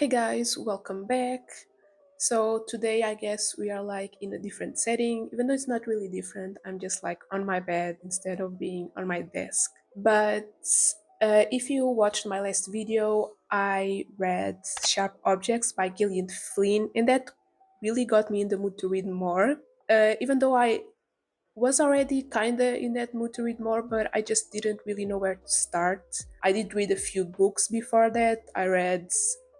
Hey guys, welcome back. So today I guess we are like in a different setting, even though it's not really different. I'm just like on my bed instead of being on my desk. But if you watched my last video, I read Sharp Objects by Gillian Flynn, and that really got me in the mood to read more. Even though I was already kinda in that mood to read more, but I just didn't really know where to start. I did read a few books before that. I read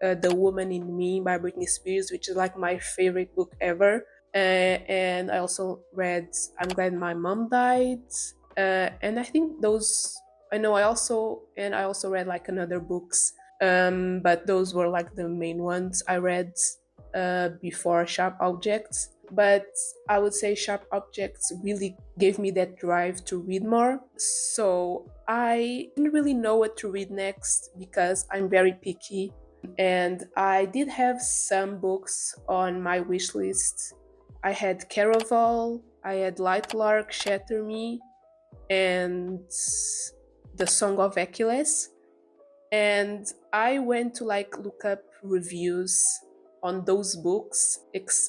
The Woman in Me by Britney Spears, which is like my favorite book ever. And I also read I'm Glad My Mom Died. And I think those I also read like another books. But those were like the main ones I read before Sharp Objects. But I would say Sharp Objects really gave me that drive to read more. So I didn't really know what to read next because I'm very picky. And I did have some books on my wish list. I had Caraval, I had Lightlark, Shatter Me, and The Song of Achilles. And I went to like look up reviews on those books,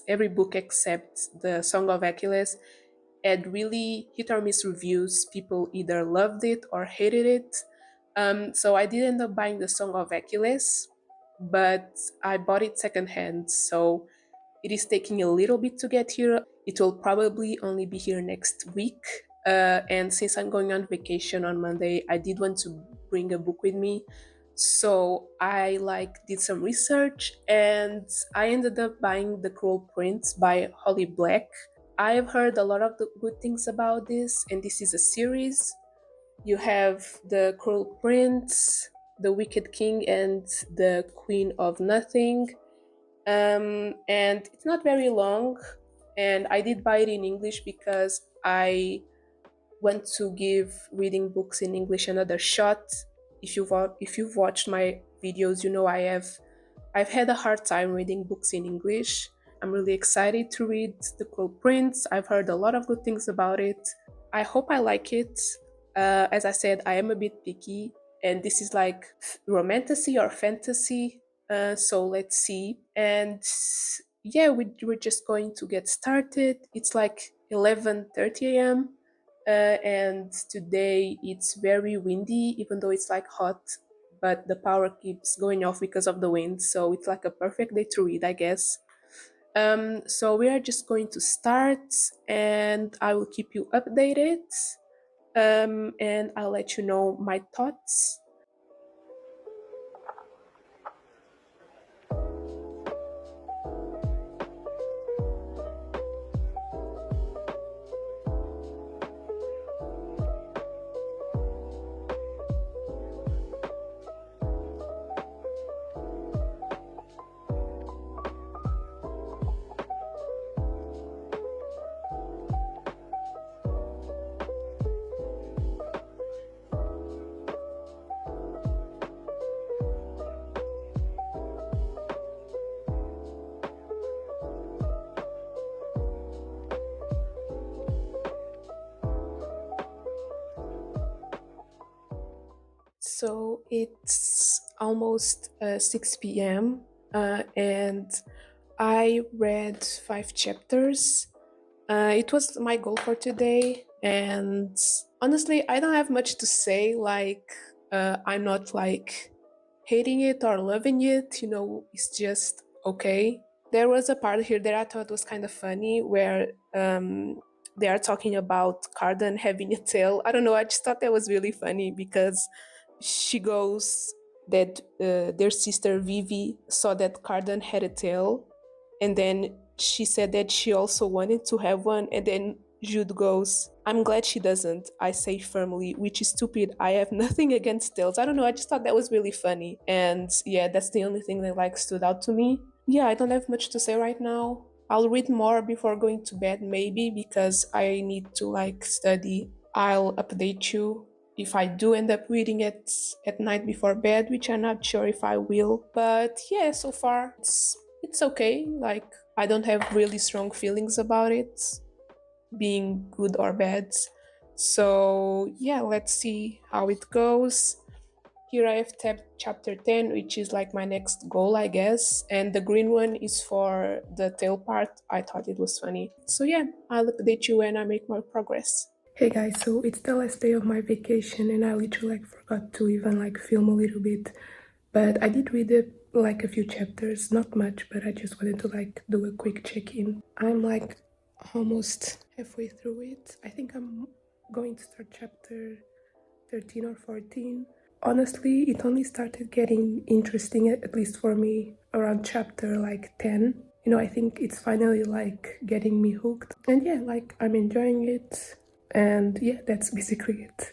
every book except The Song of Achilles, had really hit or miss reviews. People either loved it or hated it. So I did end up buying The Song of Achilles, but I bought it secondhand. So it is taking a little bit to get here. It will probably only be here next week. And since I'm going on vacation on Monday, I did want to bring a book with me. So I did some research and I ended up buying The Cruel Prince by Holly Black. I have heard a lot of the good things about this, and this is a series. You have The Cruel Prince, The Wicked King, and The Queen of Nothing. And it's not very long, and I did buy it in English because I want to give reading books in English another shot. If you've watched my videos, you know I've had a hard time reading books in English. I'm really excited to read The Cruel Prince. I've heard a lot of good things about it. I hope I like it. As I said, I am a bit picky, and this is like romantasy or fantasy. So let's see. And yeah, we're just going to get started. It's like 11:30 a.m. And today it's very windy, even though it's like hot, but the power keeps going off because of the wind. So it's like a perfect day to read, I guess. So we are just going to start, and I will keep you updated. And I'll let you know my thoughts. So it's almost 6 p.m. And I read 5 chapters. It was my goal for today, and honestly, I don't have much to say. I'm not like hating it or loving it. It's just okay. There was a part here that I thought was kind of funny where they are talking about Cardan having a tail. I don't know. I just thought that was really funny because she goes that their sister Vivi saw that Cardan had a tail, and then she said that she also wanted to have one, and then Jude goes, "I'm glad she doesn't," I say firmly, which is stupid. I have nothing against tails. I don't know, I just thought that was really funny. And yeah, that's the only thing that stood out to me. Yeah, I don't have much to say right now. I'll read more before going to bed, maybe, because I need to study. I'll update you if I do end up reading it at night before bed, which I'm not sure if I will. But yeah, so far it's okay. I don't have really strong feelings about it being good or bad. So yeah, let's see how it goes. Here I have tapped chapter 10, which is like my next goal, I guess. And the green one is for the tail part. I thought it was funny. So yeah, I'll update you when I make more progress. Hey guys, so it's the last day of my vacation and I literally like forgot to even like film a little bit. But I did read it like a few chapters, not much, but I just wanted to like do a quick check-in. I'm like almost halfway through it. I think I'm going to start chapter 13 or 14. Honestly, it only started getting interesting, at least for me, around chapter like 10. I think it's finally like getting me hooked. And yeah, like I'm enjoying it. And yeah, that's basically it.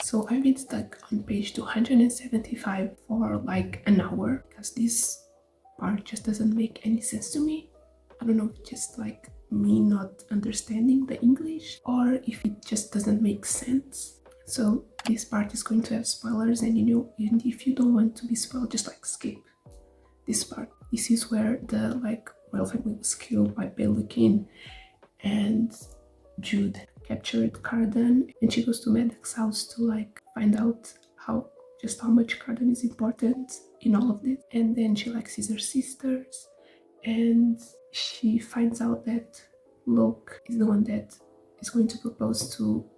So I've been stuck on page 275 for like an hour because this part just doesn't make any sense to me. I don't know if it's just like me not understanding the English or if it just doesn't make sense. So this part is going to have spoilers, and even if you don't want to be spoiled, just like skip this part. This is where the like royal family was killed by Pelican, and Jude captured Cardan, and she goes to Medic's house to like find out how much Cardan is important in all of this. And then she like sees her sisters, and she finds out that Locke is the one that is going to propose to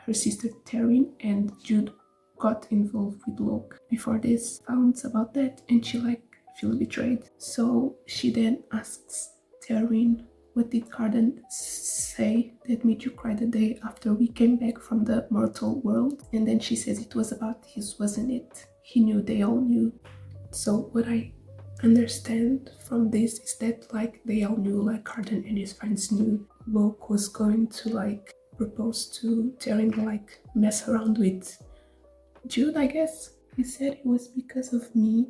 her sister Taryn, and Jude got involved with Locke before this, found about that, and she like feels betrayed. So she then asks Taryn, what did Cardan say that made you cry the day after we came back from the mortal world? And then she says it was about his, wasn't it? He knew, they all knew. So what I understand from this is that like they all knew, like Cardan and his friends knew Locke was going to like propose to Taryn, like mess around with Jude, I guess. He said it was because of me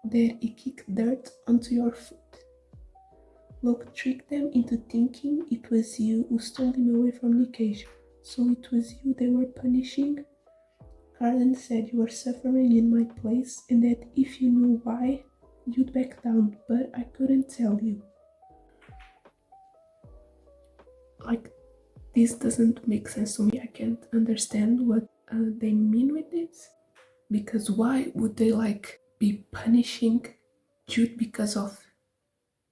that he kicked dirt onto your foot. Locke tricked them into thinking it was you who stole him away from Nicasia. So it was you they were punishing? Cardan said you were suffering in my place and that if you knew why, you'd back down, but I couldn't tell you. Like, this doesn't make sense to me. I can't understand what they mean with this. Because why would they like be punishing Jude because of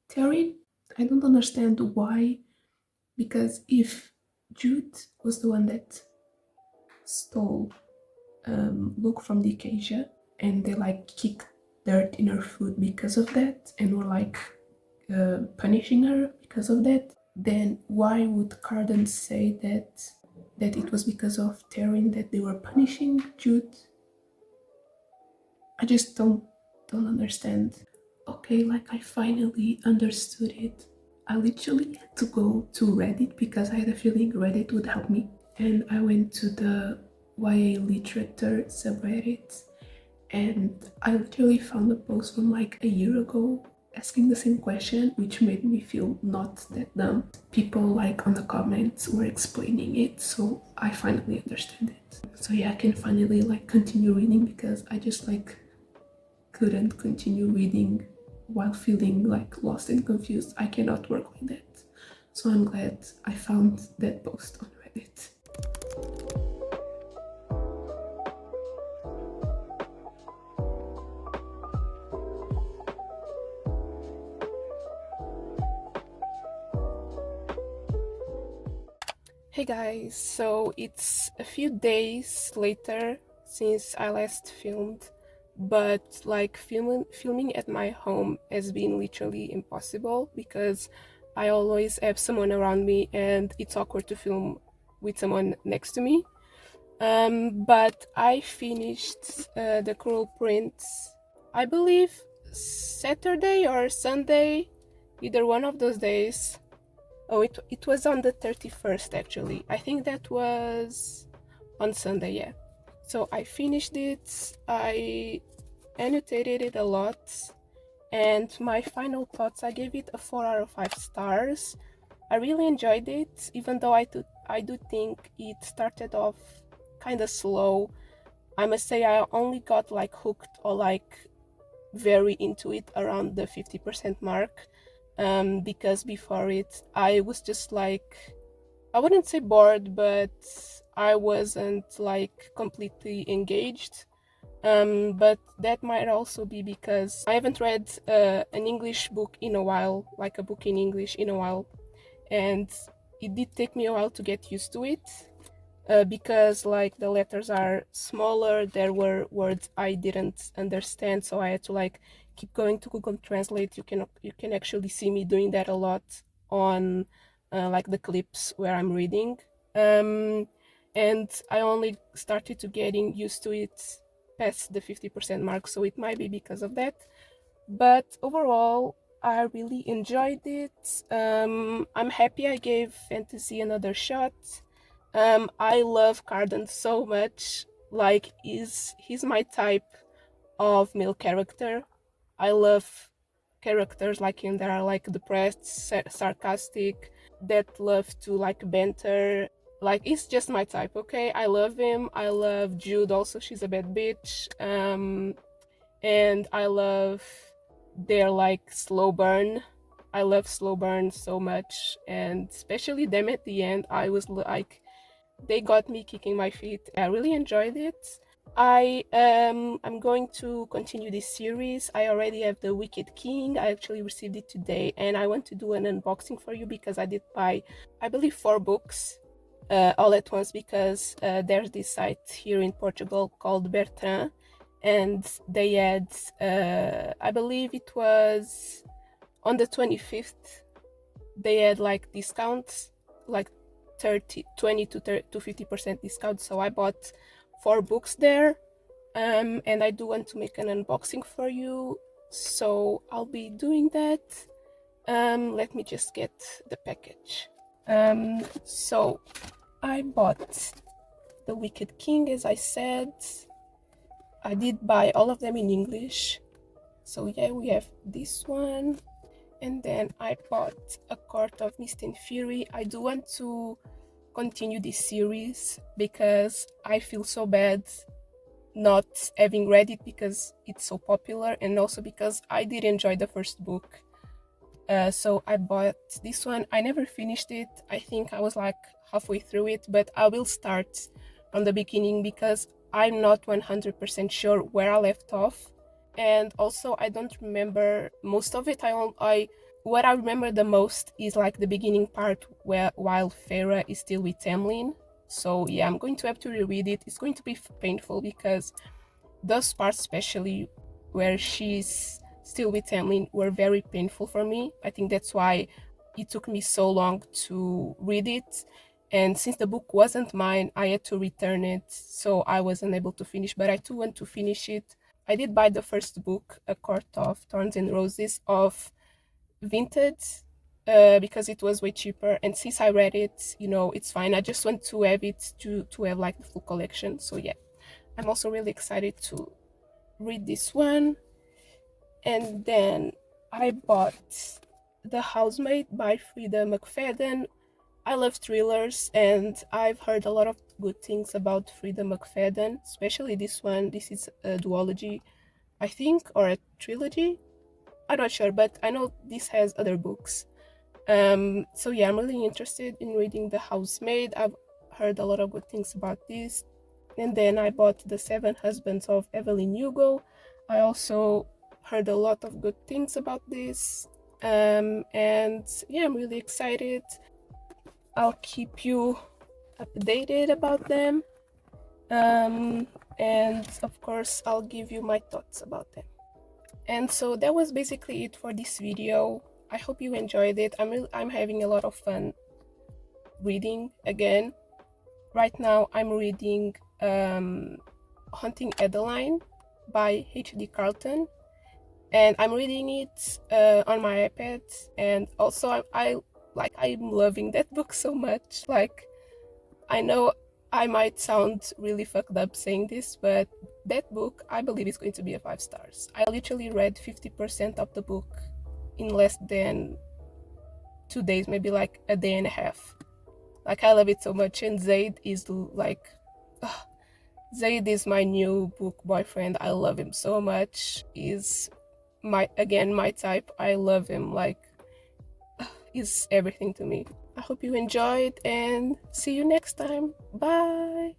Taryn? I don't understand why, because if Jude was the one that stole Luke from the Acacia and they like kicked dirt in her food because of that and were like punishing her because of that, then why would Cardan say that it was because of Taryn that they were punishing Jude? I just don't understand. Okay, like I finally understood it. I literally had to go to Reddit because I had a feeling Reddit would help me. And I went to the YA literature subreddit and I literally found a post from like a year ago asking the same question, which made me feel not that dumb. People like on the comments were explaining it, so I finally understand it. So yeah, I can finally like continue reading because I just like couldn't continue reading while feeling like lost and confused. I cannot work like that. So I'm glad I found that post on Reddit. Hey guys, so it's a few days later since I last filmed, but like filming at my home has been literally impossible because I always have someone around me and it's awkward to film with someone next to me. But I finished The Cruel Prince, I believe Saturday or Sunday, either one of those days. Oh, it was on the 31st actually. I think that was on Sunday, yeah. So I finished it, I annotated it a lot, And my final thoughts, I gave it a 4 out of 5 stars. I really enjoyed it, even though I do think it started off kind of slow. I must say I only got like hooked or like very into it around the 50% mark, because before it I was just like, I wouldn't say bored, but I wasn't like completely engaged. But that might also be because I haven't read an English book in a while, like a book in English in a while, and it did take me a while to get used to it, because like the letters are smaller. There were words I didn't understand, so I had to like keep going to Google Translate. You can actually see me doing that a lot on like the clips where I'm reading. Um, and I only started to getting used to it past the 50% mark, so it might be because of that. But overall, I really enjoyed it. I'm happy I gave fantasy another shot. I love Carden so much. Like, he's my type of male character. I love characters like him that are like depressed, sarcastic, that love to like banter. Like, it's just my type. Okay, I love him. I love Jude also. She's a bad bitch. And I love their like slow burn. I love slow burn so much, and especially them at the end. I was like, they got me kicking my feet. I really enjoyed it. I'm going to continue this series. I already have the Wicked King. I actually received it today, and I want to do an unboxing for you because I did buy, I believe, 4 books all at once, because there's this site here in Portugal called Bertrand, and they had, I believe it was on the 25th, they had like discounts, like 20 to 50% discount. So I bought 4 books there, and I do want to make an unboxing for you, so I'll be doing that. Let me just get the package. So I bought the Wicked King, as I said. I did buy all of them in English. So yeah, we have this one. And then I bought A Court of Mist and Fury. I do want to continue this series because I feel so bad not having read it because it's so popular, and also because I did enjoy the first book. So I bought this one. I never finished it. I think I was like halfway through it, but I will start from the beginning because I'm not 100% sure where I left off. And also I don't remember most of it. What I remember the most is like the beginning part where while Farah is still with Tamlin. So yeah, I'm going to have to reread it. It's going to be painful because those parts, especially where she's still with Tamlin, were very painful for me. I think that's why it took me so long to read it. And since the book wasn't mine, I had to return it, so I wasn't able to finish. But I do want to finish it. I did buy the first book, A Court of Thorns and Roses, of Vintage, because it was way cheaper. And since I read it, it's fine. I just want to have it to have like the full collection. So yeah, I'm also really excited to read this one. And then I bought The Housemaid by Frida McFadden. I love thrillers, and I've heard a lot of good things about Frida McFadden, especially this one. This is a duology, I think, or a trilogy. I'm not sure, but I know this has other books. So yeah, I'm really interested in reading The Housemaid. I've heard a lot of good things about this. And then I bought The Seven Husbands of Evelyn Hugo. I also heard a lot of good things about this. And yeah, I'm really excited. I'll keep you updated about them. And of course, I'll give you my thoughts about them. And so that was basically it for this video. I hope you enjoyed it. I'm having a lot of fun reading again. Right now I'm reading Hunting Adeline by H.D. Carlton, and I'm reading it on my iPad. And also I'm loving that book so much. Like, I know I might sound really fucked up saying this, but that book I believe is going to be a 5 stars. I literally read 50% of the book in less than 2 days, maybe like a day and a half. Like, I love it so much, and Zaid is like, ugh, Zaid is my new book boyfriend. I love him so much. He's my type. I love him. Like, he's everything to me. I hope you enjoyed, and see you next time. Bye.